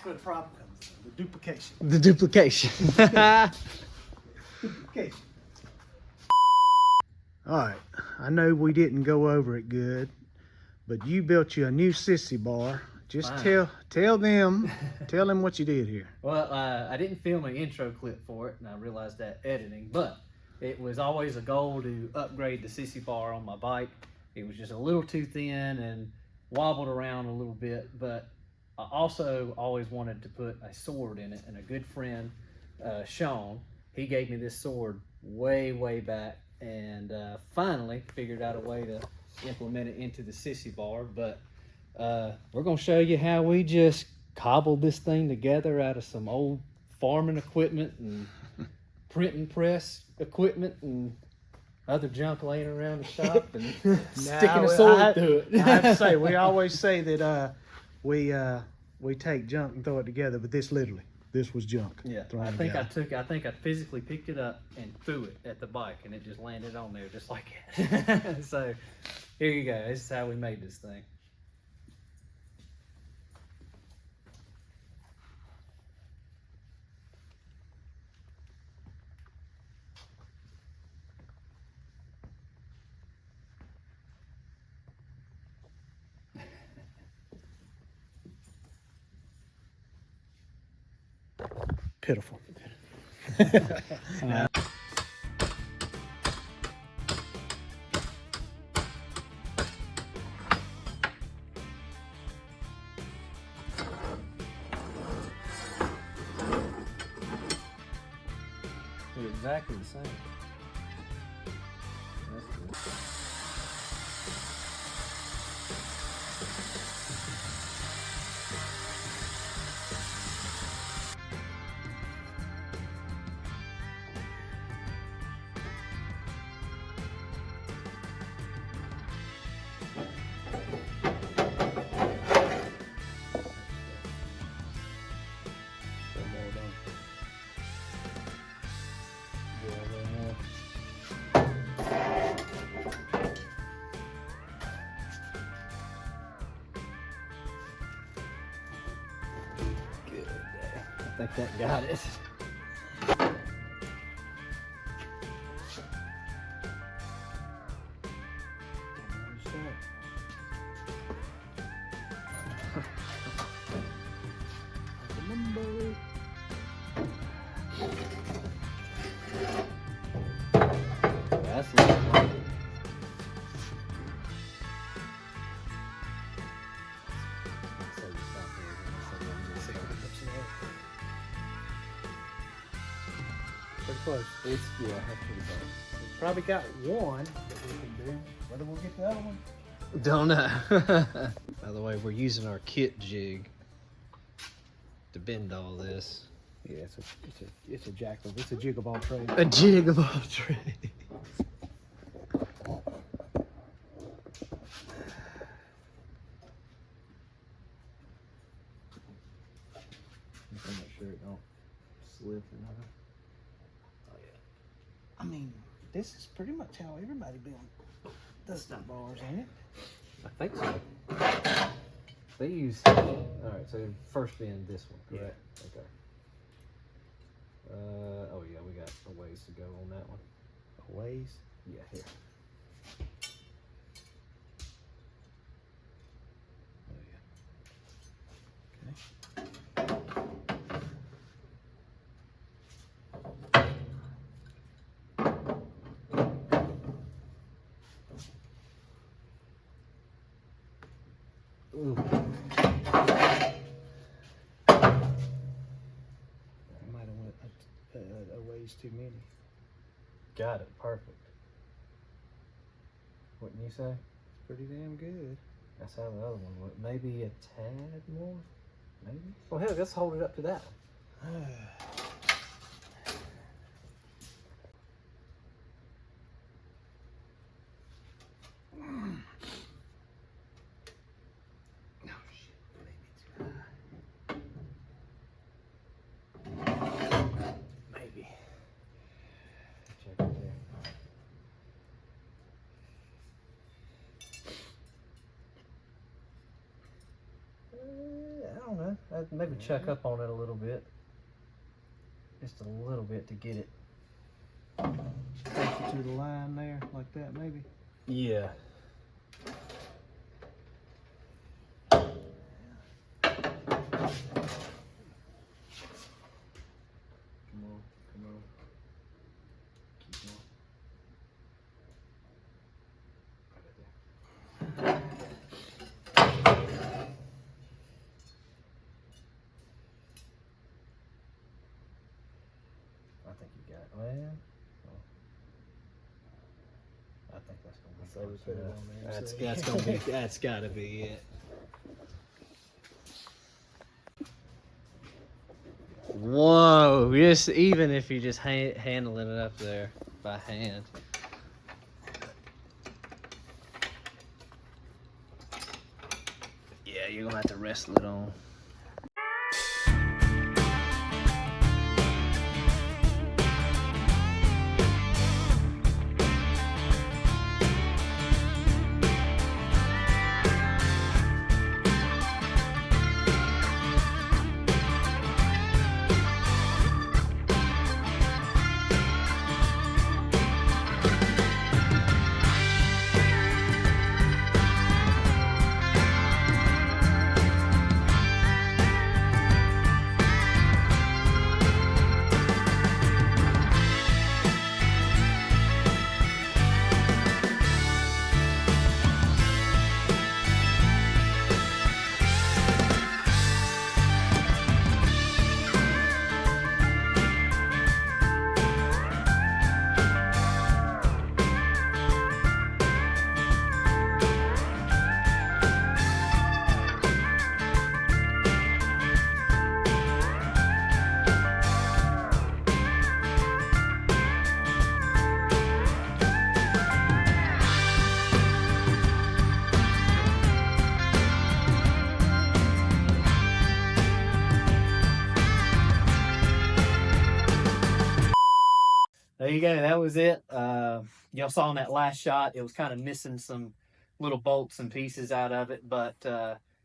where the problem comes in, the duplication. The duplication. Duplication. All right, I know we didn't go over it good, but you built you a new Sissy bar. Just tell them what you did here. Well, I didn't film an intro clip for it, and I realized that editing, but it was always a goal to upgrade the Sissy bar on my bike. It was just a little too thin and wobbled around a little bit, but I also always wanted to put a sword in it, and a good friend, Sean, he gave me this sword way back, and finally figured out a way to implement it into the Sissy bar. But we're gonna show you how we just cobbled this thing together out of some old farming equipment and printing press equipment and other junk laying around the shop, and sticking a sword through it. I have to say, we always say that we take junk and throw it together, but this was junk. Yeah, I think I physically picked it up and threw it at the bike, and it just landed on there just like it. So here you go. This is how we made this thing. Pitiful. They're exactly the same. That's good. I think that got it. That's lovely. Pretty close. It's, yeah, that's pretty close. We probably got one that we can do. Whether we'll get the other one. Don't know. By the way, we're using our kit jig to bend all this. Yeah, it's a jack of it's a jig of all trades. A jig of all trades. I'm not sure it don't slip or nothing. Oh yeah. I mean, this is pretty much how everybody does the bars, ain't it? I think so. They use. Alright, so first bend this one, correct? Yeah. Okay. Oh yeah, we got a ways to go on that one. A ways? Yeah, here. Oh yeah. Okay. Ooh. Might have went a ways too many. Got it, perfect. Wouldn't you say? It's pretty damn good. That's how the other one went. Maybe a tad more? Maybe? Well, hell, let's hold it up to that one. maybe chuck up on it a little bit. Just a little bit to get it. Take it to the line there, like that, maybe. Yeah. Come on, come on. Keep going. I think you got it. Well, I think that's gonna be So we close put it enough. on there, That's so- that's gonna be that's gotta be it. Whoa! Just even if you're just handling it up there by hand. Yeah, you're gonna have to wrestle it on. There you go. That was it. Y'all saw in that last shot, it was kind of missing some little bolts and pieces out of it, but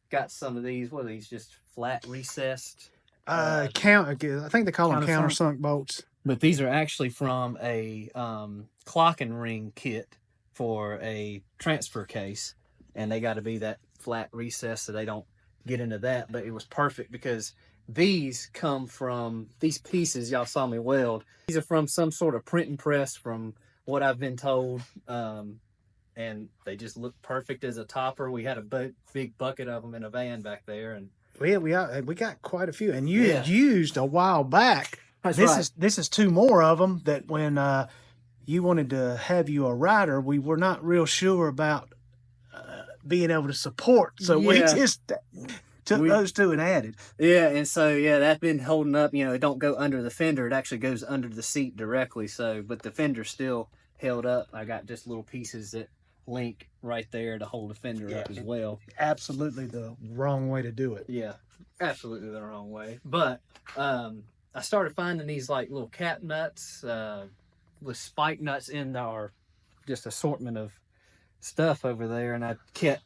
got some of these. What are these? Just flat recessed. I think they call them countersunk bolts. But these are actually from a clocking ring kit for a transfer case, and they got to be that flat recess so they don't get into that. But it was perfect because these come from these pieces y'all saw me weld. These are from some sort of printing press, from what I've been told, and they just look perfect as a topper. We had a big bucket of them in a van back there, and We got quite a few, and you had Yeah. used a while back. That's this right. this is two more of them that when you wanted to have you a rider, we were not real sure about being able to support, so we Yeah. just took those two and added. Yeah, and so that's been holding up. You know, it don't go under the fender; it actually goes under the seat directly. So, but the fender's still held up. I got just little pieces that link right there to hold the fender up as well. Absolutely the wrong way to do it. Yeah, absolutely the wrong way. But I started finding these like little cap nuts with spike nuts in our just assortment of stuff over there, and I kept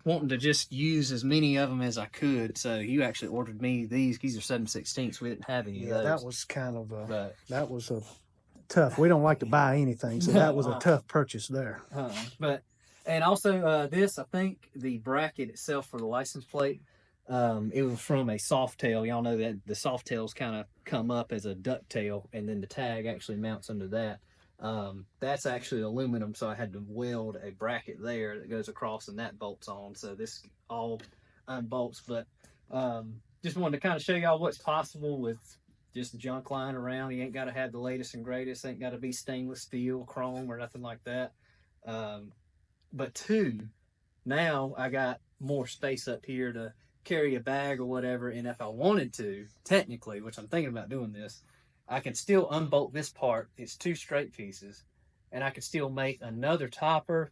wanting to just use as many of them as I could. So you actually ordered me these. These are 7/16. We didn't have any of Yeah, those. that was kind of But that was a tough. We don't like to buy anything, so that was a tough purchase there. And also this, I think the bracket itself for the license plate, it was from a soft tail. Y'all know that the soft tails kind of come up as a duck tail, and then the tag actually mounts under that. That's actually aluminum, so I had to weld a bracket there that goes across, and that bolts on. So this all unbolts, but just wanted to kind of show y'all what's possible with just junk lying around. You ain't got to have the latest and greatest. Ain't got to be stainless steel, chrome, or nothing like that. But two, now I got more space up here to carry a bag or whatever, and if I wanted to, technically, which I'm thinking about doing this, I can still unbolt this part. It's two straight pieces, and I can still make another topper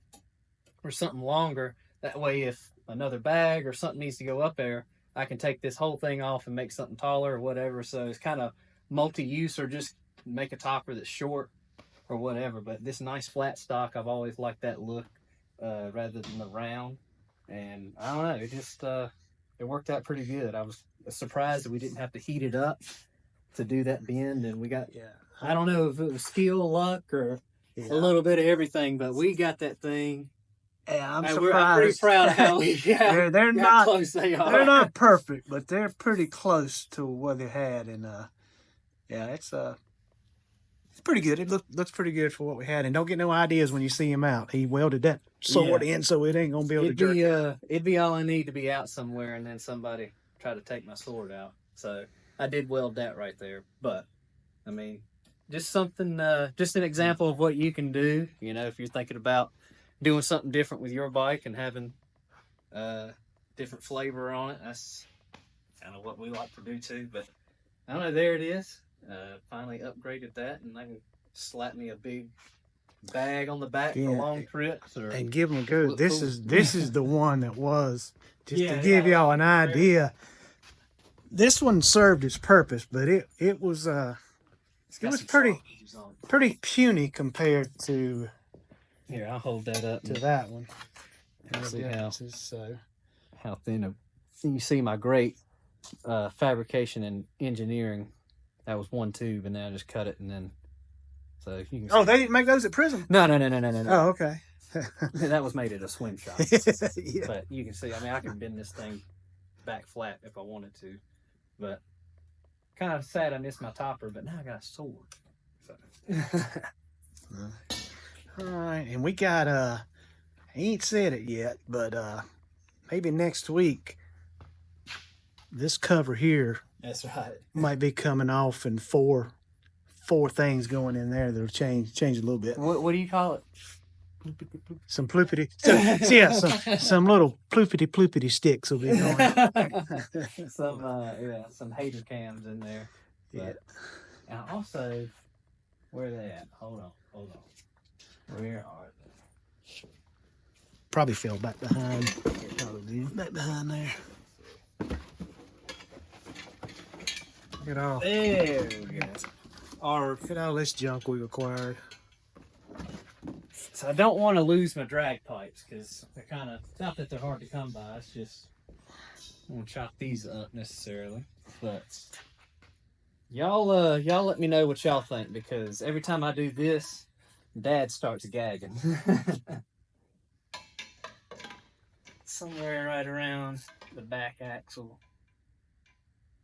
or something longer. That way, if another bag or something needs to go up there, I can take this whole thing off and make something taller or whatever. So it's kind of multi-use, or just make a topper that's short or whatever. But this nice flat stock, I've always liked that look rather than the round. And I don't know, it it worked out pretty good. I was surprised that we didn't have to heat it up to do that bend, and we got, I don't know if it was skill, luck, or a little bit of everything, but we got that thing. Yeah, I'm I'm surprised. pretty proud of how we they're how not close they are. they're not perfect, but they're pretty close to what they had, and yeah, it's pretty good. It looks pretty good for what we had, and don't get no ideas when you see him out. He welded that sword in, so it ain't gonna be able to jerk. It'd be all I need to be out somewhere, and then somebody try to take my sword out. So I did weld that right there, but I mean, just something, just an example of what you can do. You know, if you're thinking about doing something different with your bike and having different flavor on it, that's kind of what we like to do too. But I don't know, there it is. Finally upgraded that, and I can slap me a big bag on the back for long trips, or and give them a go. This is the one that was just to give y'all an idea. This one served its purpose, but it was pretty puny compared to. Here, I'll hold that up to that one. See how thin. You see my great fabrication and engineering. That was one tube, and then I just cut it, and then so you can. Oh, they didn't make those at Prism. No. Oh, okay. That was made at a swim shop. Yeah. But you can see. I mean, I can bend this thing back flat if I wanted to, but kind of sad I missed my topper. But now I got a sword. So. All right, and we got I ain't said it yet, but maybe next week this cover here. That's right. Might be coming off, and four things going in there that'll change a little bit. What do you call it? Some ploopity. Some little ploopity sticks will be going. some hater cams in there. But, and also, where are they at? Hold on. Where are they? Probably fell back behind. Back behind there. Look at all. There we go. Look at all this junk we acquired. So I don't want to lose my drag pipes because they're kind of, not that they're hard to come by. It's just I won't chop these up necessarily. But y'all let me know what y'all think, because every time I do this, Dad starts gagging. Somewhere right around the back axle.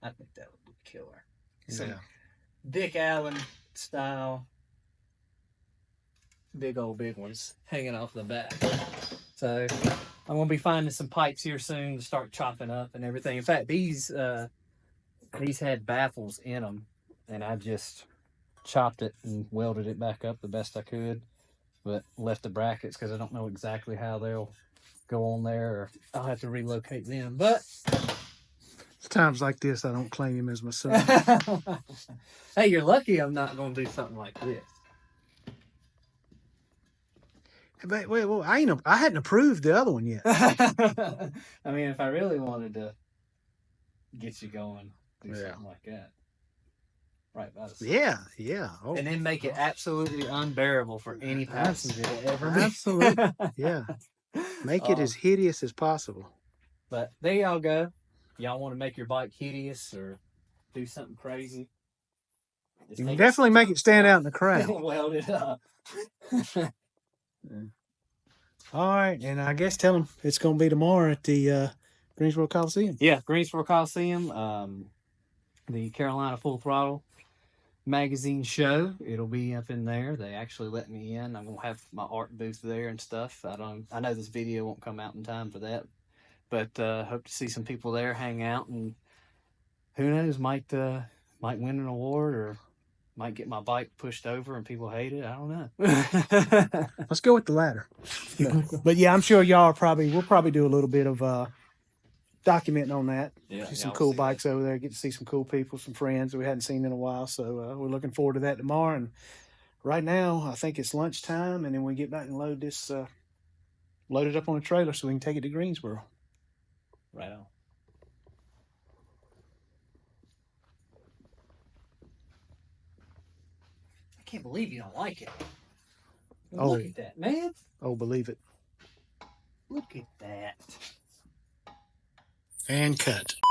I think that would be killer. Some Dick Allen style, big ones hanging off the back. So I'm gonna be finding some pipes here soon to start chopping up and everything. In fact, these had baffles in them, and I just chopped it and welded it back up the best I could, but left the brackets because I don't know exactly how they'll go on there, or I'll have to relocate them. But times like this, I don't claim him as my son. Hey, you're lucky I'm not going to do something like this. Wait, I hadn't approved the other one yet. I mean, if I really wanted to get you going, do something like that. Right by the side. Yeah. Oh. And then make it absolutely unbearable for any passenger to ever be. Absolutely. Yeah. Make it as hideous as possible. But there y'all go. Y'all want to make your bike hideous or do something crazy? You can definitely make it stand out in the crowd. Weld it up. All right, and I guess tell them it's going to be tomorrow at the Greensboro Coliseum. Yeah, Greensboro Coliseum, the Carolina Full Throttle magazine show. It'll be up in there. They actually let me in. I'm gonna have my art booth there and stuff. I know this video won't come out in time for that, but hope to see some people there, hang out, and who knows, might win an award or might get my bike pushed over and people hate it. I don't know. Let's go with the latter. But yeah, I'm sure we'll probably do a little bit of documenting on that. See some cool bikes over there. Get to see some cool people, some friends that we hadn't seen in a while. So we're looking forward to that tomorrow. And right now, I think it's lunchtime, and then we get back and load it up on a trailer so we can take it to Greensboro. Right on. I can't believe you don't like it. Look at that, man. Oh, believe it. Look at that. And cut.